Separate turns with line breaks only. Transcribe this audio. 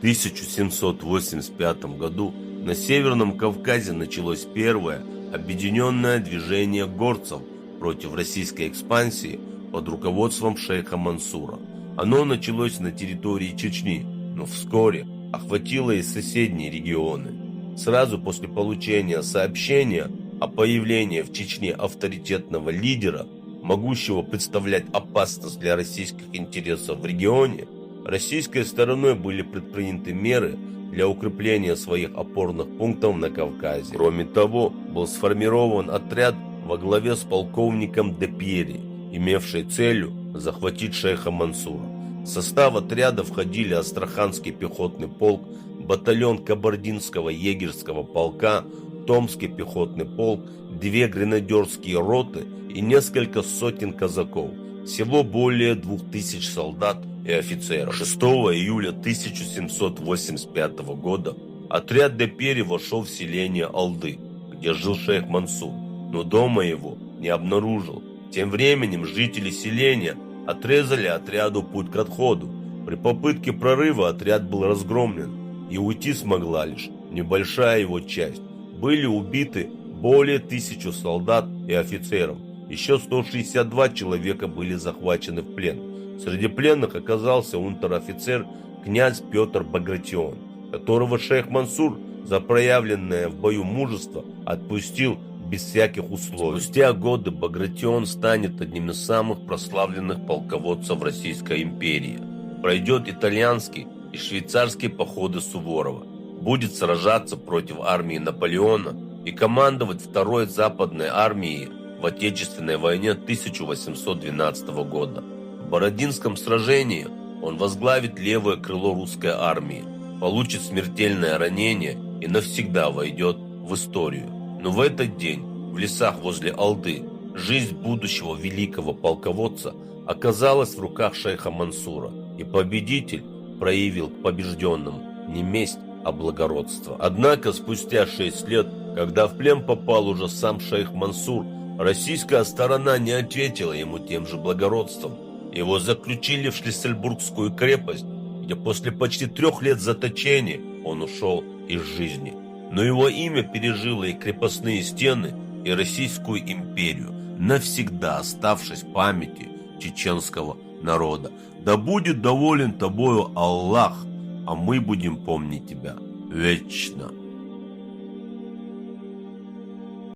1785 году на Северном Кавказе началось первое объединенное движение горцев против российской экспансии под руководством шейха Мансура. Оно началось на территории Чечни, но вскоре охватило и соседние регионы. Сразу после получения сообщения о появлении в Чечне авторитетного лидера, могущего представлять опасность для российских интересов в регионе, российской стороной были предприняты меры для укрепления своих опорных пунктов на Кавказе. Кроме того, был сформирован отряд во главе с полковником Депьери, имевший целью захватить шейха Мансура. В состав отряда входили Астраханский пехотный полк, батальон Кабардинского егерского полка, Томский пехотный полк, 2 гренадерские роты и несколько сотен казаков. Всего более 2000 солдат и офицеров. 6 июля 1785 года отряд Депьери вошел в селение Алды, где жил шейх Мансур, но дома его не обнаружил. Тем временем жители селения отрезали отряду путь к отходу. При попытке прорыва отряд был разгромлен, и уйти смогла лишь небольшая его часть. Были убиты более 1000 солдат и офицеров. Еще 162 человека были захвачены в плен. Среди пленных оказался унтер-офицер князь Петр Багратион, которого шейх Мансур за проявленное в бою мужество отпустил без всяких условий. Спустя годы Багратион станет одним из самых прославленных полководцев Российской империи. Пройдет итальянский и швейцарские походы Суворова, будет сражаться против армии Наполеона и командовать Второй Западной армией в Отечественной войне 1812 года. В Бородинском сражении он возглавит левое крыло русской армии, получит смертельное ранение и навсегда войдет в историю. Но в этот день в лесах возле Алды жизнь будущего великого полководца оказалась в руках шейха Мансура, и победитель проявил к побежденному не месть, а благородство. Однако спустя 6 лет, когда в плен попал уже сам шейх Мансур, российская сторона не ответила ему тем же благородством. Его заключили в Шлиссельбургскую крепость, где после почти 3 лет заточения он ушел из жизни. Но его имя пережило и крепостные стены, и Российскую империю, навсегда оставшись в памяти чеченского народа. Да будет доволен тобою Аллах, а мы будем помнить тебя вечно.